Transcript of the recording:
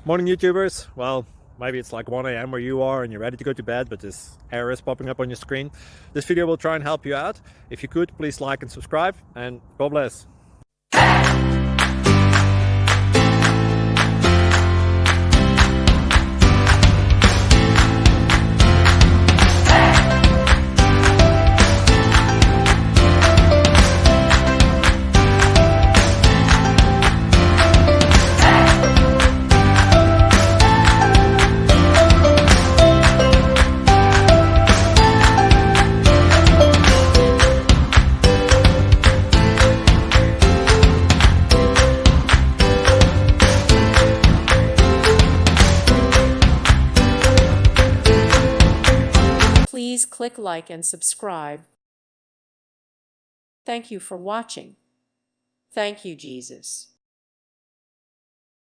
Morning YouTubers. Well, maybe it's like 1 a.m. where you are and you're ready to go to bed, but this error is popping up on your screen. This video will try and help you out. If you could, please like and subscribe, and God bless. Please click like and subscribe. Thank you for watching. Thank you, Jesus.